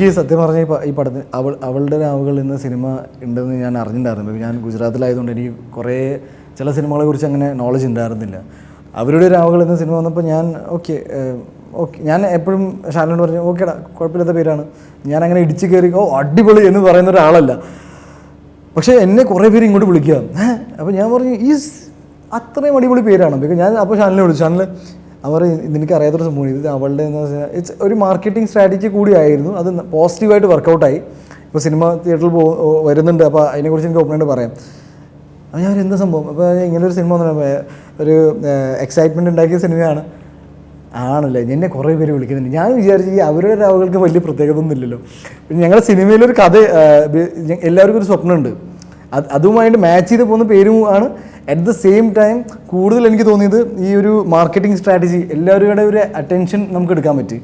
എനിക്ക് സത്യം പറഞ്ഞാൽ ഈ പടത്തിന് അവളുടെ രാവുകൾ എന്ന സിനിമ ഉണ്ടെന്ന് ഞാൻ അറിഞ്ഞിട്ടുണ്ടായിരുന്നു. ഞാൻ ഗുജറാത്തിലായതുകൊണ്ട് എനിക്ക് കുറേ ചില സിനിമകളെ കുറിച്ച് അങ്ങനെ നോളജ് ഉണ്ടായിരുന്നില്ല. അവരുടെ രാവുകൾ എന്ന സിനിമ വന്നപ്പോൾ ഞാൻ ഓക്കെ ഞാൻ എപ്പോഴും ഷാലിനോട് പറഞ്ഞു ഓക്കേടാ കുഴപ്പമില്ലാത്ത പേരാണ്, ഞാൻ അങ്ങനെ ഇടിച്ച് കയറി അടിപൊളി എന്ന് പറയുന്ന ഒരാളല്ല. പക്ഷേ എന്നെ കുറേ പേര് ഇങ്ങോട്ട് വിളിക്കുക. അപ്പോൾ ഞാൻ പറഞ്ഞു അത്രയും അടിപൊളി പേരാണ്. ബിക്കോസ് ഞാൻ അപ്പോൾ ഷാലിനെ വിളിച്ചു. ഷാലിന് അവർ നിനക്ക് അറിയാത്തൊരു സംഭവം, ഇത് അവളുടെ എന്ന് വെച്ചാൽ ഇറ്റ്സ് ഒരു മാർക്കറ്റിംഗ് സ്ട്രാറ്റജി കൂടിയായിരുന്നു. അത് പോസിറ്റീവായിട്ട് വർക്കൗട്ടായി. ഇപ്പോൾ സിനിമ തിയേറ്ററിൽ വരുന്നുണ്ട്, അപ്പോൾ അതിനെക്കുറിച്ച് എനിക്ക് ഓപ്പണായിട്ട് പറയാം. അപ്പോൾ ഞാൻ എന്താ സംഭവം, അപ്പോൾ ഇങ്ങനൊരു സിനിമ ഒരു എക്സൈറ്റ്മെൻറ്റ് ഉണ്ടാക്കിയ സിനിമയാണ് ആണല്ലേ. എന്നെ കുറേ പേര് വിളിക്കുന്നുണ്ട്. ഞാൻ വിചാരിച്ചു അവരുടെ രാവുകൾക്ക് വലിയ പ്രത്യേകത ഒന്നും ഇല്ലല്ലോ. പിന്നെ ഞങ്ങളുടെ സിനിമയിലൊരു കഥ എല്ലാവർക്കും ഒരു സ്വപ്നമുണ്ട്, അതുമായിട്ട് മാച്ച് ചെയ്ത് പോകുന്ന പേരും ആണ്. അറ്റ് ദ സെയിം ടൈം കൂടുതൽ എനിക്ക് തോന്നിയത് ഈ ഒരു മാർക്കറ്റിംഗ് സ്ട്രാറ്റജി എല്ലാവരുടെ ഒരു അറ്റൻഷൻ നമുക്ക് എടുക്കാൻ പറ്റി.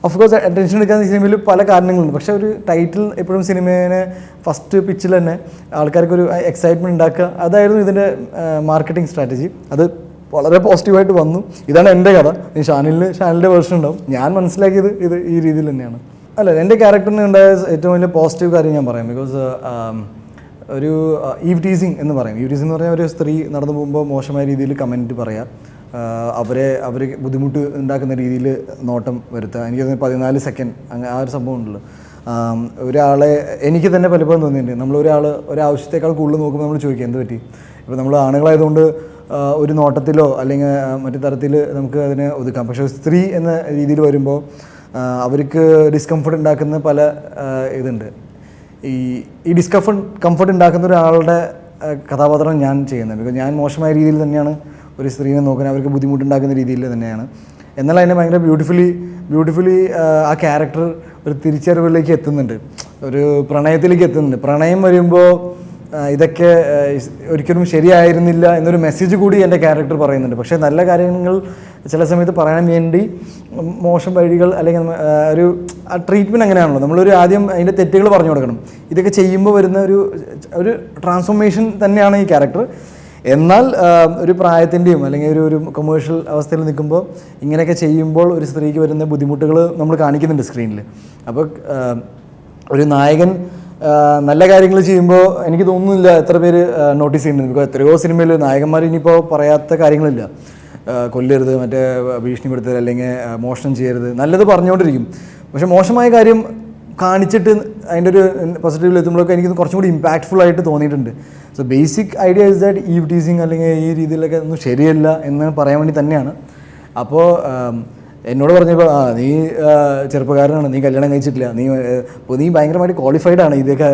ഓഫ് കോഴ്സ് അറ്റൻഷൻ എടുക്കാൻ സിനിമയിൽ പല കാരണങ്ങളുണ്ട്. പക്ഷേ ഒരു ടൈറ്റിൽ എപ്പോഴും സിനിമേനെ ഫസ്റ്റ് പിച്ചിൽ തന്നെ ആൾക്കാർക്കൊരു എക്സൈറ്റ്മെൻറ്റ് ഉണ്ടാക്കുക, അതായിരുന്നു ഇതിൻ്റെ മാർക്കറ്റിംഗ് സ്ട്രാറ്റജി. അത് വളരെ പോസിറ്റീവായിട്ട് വന്നു. ഇതാണ് എൻ്റെ കഥ. ഷാനിലിൻ്റെ വേർഷൻ ഉണ്ടാവും. ഞാൻ മനസ്സിലാക്കിയത് ഈ രീതിയിൽ തന്നെയാണ്. അല്ല, എൻ്റെ ക്യാരക്ടറിന് ഉണ്ടായ ഏറ്റവും വലിയ പോസിറ്റീവ് കാര്യം ഞാൻ പറയാം. ബിക്കോസ് ഒരു ഈവ് ടീസിങ് എന്ന് പറയും. ഈവ് ടീസിങ് എന്ന് പറഞ്ഞാൽ ഒരു സ്ത്രീ നടന്നു പോകുമ്പോൾ മോശമായ രീതിയിൽ കമൻറ്റ് പറയുക, അവർ ബുദ്ധിമുട്ട് ഉണ്ടാക്കുന്ന രീതിയിൽ നോട്ടം വരുത്തുക. എനിക്ക് 14 സെക്കൻഡ് അങ്ങനെ ആ ഒരു സംഭവം ഉണ്ടല്ലോ. ഒരാളെ എനിക്ക് തന്നെ പലപ്പോഴും തോന്നിയിട്ടുണ്ട്, നമ്മൾ ഒരാവശ്യത്തേക്കാൾ കൂടുതൽ നോക്കുമ്പോൾ നമ്മൾ ചോദിക്കുക എന്ത് പറ്റി. ഇപ്പോൾ നമ്മൾ ആണുങ്ങളായതുകൊണ്ട് ഒരു നോട്ടത്തിലോ അല്ലെങ്കിൽ മറ്റു തരത്തിൽ നമുക്ക് അതിനെ ഒതുക്കാം. പക്ഷേ സ്ത്രീ എന്ന രീതിയിൽ വരുമ്പോൾ അവർക്ക് ഡിസ്കംഫർട്ട് ഉണ്ടാക്കുന്ന പല ഇതുണ്ട്. ഈ കംഫർട്ട് ഉണ്ടാക്കുന്ന ഒരാളുടെ കഥാപാത്രം ഞാൻ ചെയ്യുന്നത്. ബിക്കോസ് ഞാൻ മോശമായ രീതിയിൽ തന്നെയാണ് ഒരു സ്ത്രീനെ നോക്കുന്നത്, അവർക്ക് ബുദ്ധിമുട്ടുണ്ടാക്കുന്ന രീതിയിൽ തന്നെയാണ്. എന്നാൽ അതിനെ ഭയങ്കര ബ്യൂട്ടിഫുള്ളി ആ ക്യാരക്ടർ ഒരു തിരിച്ചറിവിലേക്ക് എത്തുന്നുണ്ട്, ഒരു പ്രണയത്തിലേക്ക് എത്തുന്നുണ്ട്. പ്രണയം വരുമ്പോൾ ഇതൊക്കെ ഒരിക്കലും ശരിയായിരുന്നില്ല എന്നൊരു മെസ്സേജ് കൂടി എൻ്റെ ക്യാരക്ടർ പറയുന്നുണ്ട്. പക്ഷേ നല്ല കാര്യങ്ങൾ ചില സമയത്ത് പറയാൻ വേണ്ടി മോശം വഴികൾ അല്ലെങ്കിൽ ഒരു ട്രീറ്റ്മെൻറ്റ് അങ്ങനെയാണല്ലോ. നമ്മളൊരു ആദ്യം അതിൻ്റെ തെറ്റുകൾ പറഞ്ഞു കൊടുക്കണം. ഇതൊക്കെ ചെയ്യുമ്പോൾ വരുന്ന ഒരു ട്രാൻസ്ഫോർമേഷൻ തന്നെയാണ് ഈ ക്യാരക്ടർ. എന്നാൽ ഒരു പ്രായത്തിൻ്റെയും അല്ലെങ്കിൽ ഒരു കൊമേഴ്ഷ്യൽ അവസ്ഥയിൽ നിൽക്കുമ്പോൾ ഇങ്ങനെയൊക്കെ ചെയ്യുമ്പോൾ ഒരു സ്ത്രീക്ക് വരുന്ന ബുദ്ധിമുട്ടുകൾ നമ്മൾ കാണിക്കുന്നുണ്ട് സ്ക്രീനിൽ. അപ്പോൾ ഒരു നായകൻ നല്ല കാര്യങ്ങൾ ചെയ്യുമ്പോൾ എനിക്ക് തോന്നുന്നില്ല എത്ര പേര് നോട്ടീസ് ചെയ്യുന്നുണ്ട്. ബിക്കോസ് എത്രയോ സിനിമയിൽ നായകന്മാർ ഇനിയിപ്പോൾ പറയാത്ത കാര്യങ്ങളില്ല. കൊല്ലരുത്, മറ്റേ ഭീഷണിപ്പെടുത്തരുത്, അല്ലെങ്കിൽ മോഷണം ചെയ്യരുത്, നല്ലത് പറഞ്ഞുകൊണ്ടിരിക്കും. പക്ഷേ മോശമായ കാര്യം കാണിച്ചിട്ട് അതിൻ്റെ ഒരു പോസിറ്റീവിൽ എത്തുമ്പോഴൊക്കെ എനിക്ക് കുറച്ചും കൂടി ഇമ്പാക്റ്റ്ഫുൾ ആയിട്ട് തോന്നിയിട്ടുണ്ട്. So basic idea is that eve teasing അല്ലെങ്കിൽ ഈ രീതിയിലൊക്കെ ഒന്നും ശരിയല്ല എന്ന് പറയാൻ വേണ്ടി തന്നെയാണ്. അപ്പോൾ എന്നോട് പറഞ്ഞപ്പോൾ നീ ചെറുപ്പക്കാരനാണ്, നീ കല്യാണം കഴിച്ചിട്ടില്ല, നീ ഭയങ്കരമായിട്ട് ക്വാളിഫൈഡ് ആണ് ഇതൊക്കെ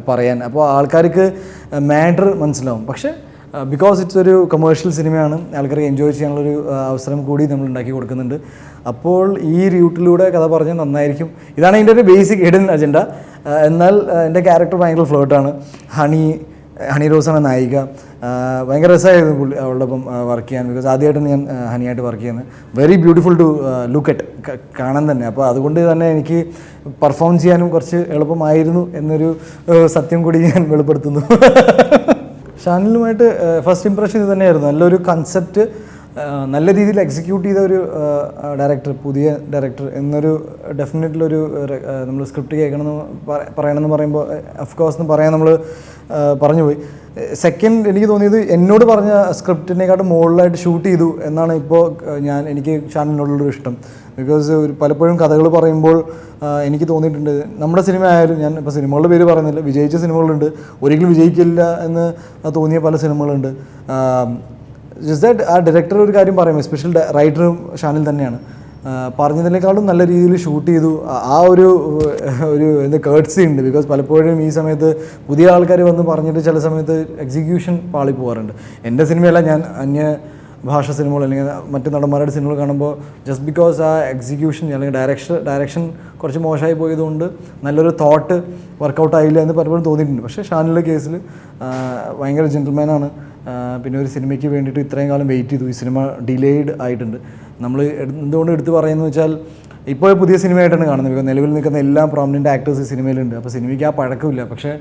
പറയാൻ. അപ്പോൾ ആൾക്കാർക്ക് മാറ്റർ മനസ്സിലാവും. പക്ഷേ ബിക്കോസ് ഇറ്റ്സ് ഒരു കൊമേഴ്ഷ്യൽ സിനിമയാണ്, ആൾക്കാർക്ക് എൻജോയ് ചെയ്യാനുള്ളൊരു അവസരം കൂടി നമ്മൾ ഉണ്ടാക്കി കൊടുക്കുന്നുണ്ട്. അപ്പോൾ ഈ റൂട്ടിലൂടെ കഥ പറഞ്ഞാൽ നന്നായിരിക്കും. ഇതാണ് എൻ്റെ ഒരു ബേസിക് ഹിഡൻ അജണ്ട. എന്നാൽ എൻ്റെ ക്യാരക്ടർ ഭയങ്കര ഫ്ലോട്ടാണ്. ഹണി റോസാണ് നായിക. ഭയങ്കര രസമായിരുന്നു അവളുടെ ഒപ്പം വർക്ക് ചെയ്യാൻ. ബിക്കോസ് ആദ്യമായിട്ടാണ് ഞാൻ ഹണിയായിട്ട് വർക്ക് ചെയ്യുന്നത്. Very beautiful to look at, കാണാൻ തന്നെ. അപ്പോൾ അതുകൊണ്ട് തന്നെ എനിക്ക് പെർഫോം ചെയ്യാനും കുറച്ച് എളുപ്പമായിരുന്നു എന്നൊരു സത്യം കൂടി ഞാൻ വെളിപ്പെടുത്തുന്നു. ഷാനിലുമായിട്ട് ഫസ്റ്റ് ഇംപ്രഷൻ ഇത് തന്നെയായിരുന്നു. നല്ലൊരു കൺസെപ്റ്റ് നല്ല രീതിയിൽ എക്സിക്യൂട്ട് ചെയ്ത ഒരു ഡയറക്ടർ, പുതിയ ഡയറക്ടർ എന്നൊരു ഡെഫിനറ്റ്ലൊരു നമ്മൾ സ്ക്രിപ്റ്റ് കേൾക്കണമെന്ന് പറയണമെന്ന് പറയുമ്പോൾ അഫ്കോഴ്സ് എന്ന് പറയാൻ നമ്മൾ പറഞ്ഞുപോയി. സെക്കൻഡ് എനിക്ക് തോന്നിയത് എന്നോട് പറഞ്ഞ സ്ക്രിപ്റ്റിനെക്കാട്ടും മുകളിലായിട്ട് ഷൂട്ട് ചെയ്തു എന്നാണ് ഇപ്പോൾ എനിക്ക് ഷാനിനോടുള്ളൊരു ഇഷ്ടം. ബിക്കോസ് പലപ്പോഴും കഥകൾ പറയുമ്പോൾ എനിക്ക് തോന്നിയിട്ടുണ്ട്, നമ്മുടെ സിനിമ ആയാലും, ഞാൻ ഇപ്പോൾ സിനിമകളുടെ പേര് പറയുന്നില്ല, വിജയിച്ച സിനിമകളുണ്ട്, ഒരിക്കലും വിജയിക്കില്ല എന്ന് തോന്നിയ പല സിനിമകളുണ്ട്. ജസ്റ്റ് ദാറ്റ് ആ ഡയറക്ടർ ഒരു കാര്യം പറയും, എസ്പെഷ്യൽ റൈറ്ററും ഷാനിൽ തന്നെയാണ്, പറഞ്ഞതിനേക്കാളും നല്ല രീതിയിൽ ഷൂട്ട് ചെയ്തു. ആ ഒരു കേർട്സി ഉണ്ട്. ബിക്കോസ് പലപ്പോഴും ഈ സമയത്ത് പുതിയ ആൾക്കാർ വന്ന് പറഞ്ഞിട്ട് ചില സമയത്ത് എക്സിക്യൂഷൻ പാളി പോകാറുണ്ട്. എൻ്റെ സിനിമയല്ല, ഞാൻ അന്യ ഭാഷ സിനിമകൾ അല്ലെങ്കിൽ മറ്റ് നടന്മാരുടെ സിനിമകൾ കാണുമ്പോൾ ജസ്റ്റ് ബിക്കോസ് ആ എക്സിക്യൂഷൻ അല്ലെങ്കിൽ ഡയറക്ഷൻ കുറച്ച് മോശമായി പോയതുകൊണ്ട് നല്ലൊരു തോട്ട് വർക്കൗട്ട് ആയില്ല എന്ന് പലപ്പോഴും തോന്നിയിട്ടുണ്ട്. പക്ഷേ ഷാനിലെ കേസിൽ ഭയങ്കര ജെന്റിൽമാനാണ്. പിന്നെ ഒരു സിനിമയ്ക്ക് വേണ്ടിയിട്ട് ഇത്രയും കാലം വെയിറ്റ് ചെയ്തു. ഈ സിനിമ ഡിലേഡ് ആയിട്ടുണ്ട്. നമ്മൾ എന്തുകൊണ്ട് എടുത്ത് പറയുന്നത് വെച്ചാൽ ഇപ്പോൾ പുതിയ സിനിമയായിട്ടാണ് കാണുന്നത്. ബിക്കോസ് നിലവിൽ നിൽക്കുന്ന എല്ലാ പ്രോമിനൻ്റ് ആക്ടേഴ്സ് ഈ സിനിമയിലുണ്ട്. അപ്പോൾ സിനിമയ്ക്ക് ആ പഴക്കമില്ല. പക്ഷേ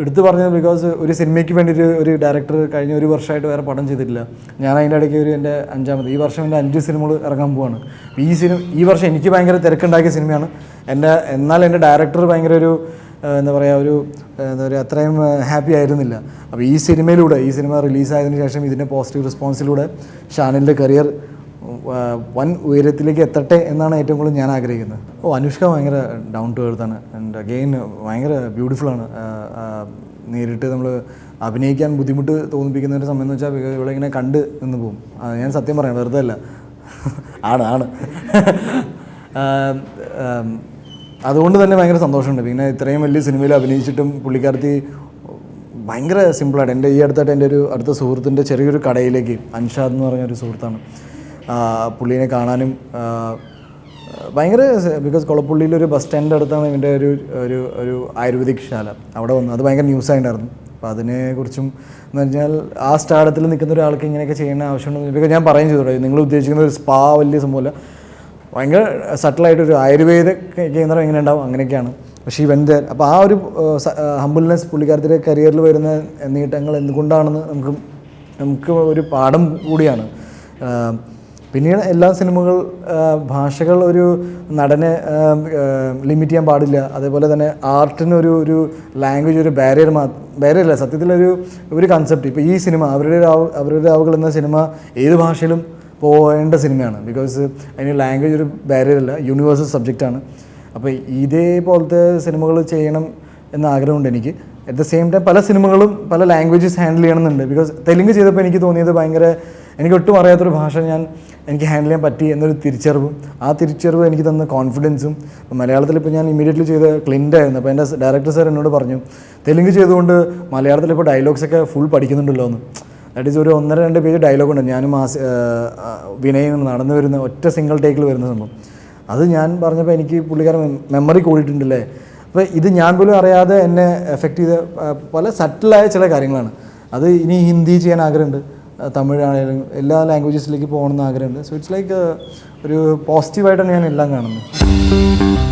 എടുത്തു പറഞ്ഞത് ബിക്കോസ് ഒരു സിനിമയ്ക്ക് വേണ്ടിയിട്ട് ഒരു ഡയറക്ടർ കഴിഞ്ഞ ഒരു വർഷമായിട്ട് വേറെ പടം ചെയ്തിട്ടില്ല. ഞാൻ അതിൻ്റെ ഇടയ്ക്ക് എൻ്റെ 5ാമത് ഈ വർഷം എൻ്റെ 5 സിനിമകൾ ഇറങ്ങാൻ പോവാണ്. ഈ വർഷം എനിക്ക് ഭയങ്കര തിരക്കുണ്ടാക്കിയ സിനിമയാണ്. എന്നാൽ എൻ്റെ ഡയറക്ടർ ഭയങ്കര ഒരു എന്താ പറയുക അത്രയും ഹാപ്പി ആയിരുന്നില്ല. അപ്പോൾ ഈ സിനിമ റിലീസായതിനു ശേഷം ഇതിൻ്റെ പോസിറ്റീവ് റെസ്പോൺസിലൂടെ ഷാനിലിൻ്റെ കരിയർ വൻ ഉയരത്തിലേക്ക് എത്തട്ടെ എന്നാണ് ഏറ്റവും കൂടുതൽ ഞാൻ ആഗ്രഹിക്കുന്നത്. അനുഷ്ക ഭയങ്കര ഡൗൺ ടു എർത്താണ് ആൻഡ് അഗെയിൻ ഭയങ്കര ബ്യൂട്ടിഫുള്ളാണ്. നേരിട്ട് നമ്മൾ അഭിനയിക്കാൻ ബുദ്ധിമുട്ട് തോന്നിപ്പിക്കുന്ന ഒരു സമയം എന്ന് വെച്ചാൽ ഇവിടെ ഇങ്ങനെ കണ്ട് നിന്ന് പോകും. ഞാൻ സത്യം പറയാം, വെറുതെ അല്ല, ആണ്. അതുകൊണ്ട് തന്നെ ഭയങ്കര സന്തോഷമുണ്ട്. പിന്നെ ഇത്രയും വലിയ സിനിമയിൽ അഭിനയിച്ചിട്ടും പുള്ളിക്കാരത്തി ഭയങ്കര സിമ്പിളായിട്ട് എൻ്റെ ഈ അടുത്തായിട്ട് എൻ്റെ ഒരു അടുത്ത സുഹൃത്തിൻ്റെ ചെറിയൊരു കടയിലേക്ക്, അൻഷാദ് എന്ന് പറഞ്ഞൊരു സുഹൃത്താണ്, പുള്ളീനെ കാണാനും ഭയങ്കര ബിക്കോസ് കൊളപ്പുള്ളിയിലൊരു ബസ് സ്റ്റാൻഡിൻ്റെ അടുത്താണ് ഇവൻ്റെ ഒരു ആയുർവേദിക് ശാല. അവിടെ വന്നു, അത് ഭയങ്കര ന്യൂസായിട്ടുണ്ടായിരുന്നു. അപ്പോൾ അതിനെക്കുറിച്ചും എന്ന് പറഞ്ഞാൽ ആ സ്റ്റാഡത്തിൽ നിൽക്കുന്ന ഒരാൾക്ക് ഇങ്ങനെയൊക്കെ ചെയ്യേണ്ട ആവശ്യമുണ്ടെന്ന് ബിക്കോസ് ഞാൻ പറയുകയും ചെയ്തു, നിങ്ങൾ ഉദ്ദേശിക്കുന്ന ഒരു സ്പാ വലിയ സംഭവമല്ല, ഭയങ്കര സട്ടിലായിട്ടൊരു ആയുർവേദ കേന്ദ്രം എങ്ങനെ ഉണ്ടാവും അങ്ങനെയൊക്കെയാണ്. പക്ഷേ ഈ വെന്ത് അപ്പോൾ ആ ഒരു ഹംബിൾനെസ് പുള്ളിക്കാരത്തിൻ്റെ കരിയറിൽ വരുന്ന നേട്ടങ്ങൾ എന്തുകൊണ്ടാണെന്ന് നമുക്ക് ഒരു പാഠം കൂടിയാണ്. പിന്നീട് എല്ലാ സിനിമകൾ ഭാഷകൾ ഒരു നടനെ ലിമിറ്റ് ചെയ്യാൻ പാടില്ല. അതേപോലെ തന്നെ ആർട്ടിനൊരു ലാംഗ്വേജ് ഒരു ബാരിയറല്ല, സത്യത്തിലൊരു കൺസെപ്റ്റ്. ഇപ്പോൾ ഈ സിനിമ അവരുടെ ആവുകൾ എന്ന സിനിമ ഏത് ഭാഷയിലും പോകേണ്ട സിനിമയാണ്. ബിക്കോസ് അതിന് ലാംഗ്വേജ് ഒരു ബാരിയറല്ല, യൂണിവേഴ്സൽ സബ്ജക്റ്റാണ്. അപ്പോൾ ഇതേപോലത്തെ സിനിമകൾ ചെയ്യണം എന്ന ആഗ്രഹമുണ്ട് എനിക്ക്. അറ്റ് ദ സെയിം ടൈം പല സിനിമകളും പല ലാംഗ്വേജസ് ഹാൻഡിൽ ചെയ്യണമെന്നുണ്ട്. ബിക്കോസ് തെലുങ്ക് ചെയ്തപ്പോൾ എനിക്ക് തോന്നിയത് എനിക്ക് ഒട്ടും അറിയാത്തൊരു ഭാഷ എനിക്ക് ഹാൻഡിൽ ചെയ്യാൻ പറ്റി എന്നൊരു തിരിച്ചറിവും, ആ തിരിച്ചറിവ് എനിക്ക് തന്ന കോൺഫിഡൻസും. ഇപ്പോൾ മലയാളത്തിൽ ഇപ്പോൾ ഞാൻ ഇമ്മീഡിയറ്റ്ലി ചെയ്ത ക്ലിൻ്റ് ആയിരുന്നു. അപ്പോൾ എൻ്റെ ഡയറക്ടർ സാർ എന്നോട് പറഞ്ഞു, തെലുങ്ക് ചെയ്തുകൊണ്ട് മലയാളത്തിൽ ഇപ്പോൾ ഡയലോഗ്സൊക്കെ ഫുൾ പഠിക്കുന്നുണ്ടല്ലോ എന്ന്. ദാറ്റ് ഈസ് ഒരു 1-2 പേജ് ഡയലോഗുണ്ട്, ഞാനും വിനയും നടന്നു വരുന്ന ഒറ്റ സിംഗിൾ ടേക്കിൽ വരുന്ന സംഭവം. അത് ഞാൻ പറഞ്ഞപ്പോൾ എനിക്ക് പുള്ളിക്കാരൻ മെമ്മറി കൂടിയിട്ടുണ്ടല്ലേ. അപ്പോൾ ഇത് ഞാൻ പോലും അറിയാതെ എന്നെ എഫക്റ്റ് ചെയ്ത പല സട്ടിലായ ചില കാര്യങ്ങളാണ്. അത് ഇനി ഹിന്ദി ചെയ്യാൻ ആഗ്രഹമുണ്ട്, തമിഴാണെങ്കിലും എല്ലാ ലാംഗ്വേജസിലേക്ക് പോകണമെന്ന് ആഗ്രഹമുണ്ട്. സോ ഇറ്റ്സ് ലൈക്ക് ഒരു പോസിറ്റീവായിട്ടാണ് ഞാൻ എല്ലാം കാണുന്നത്.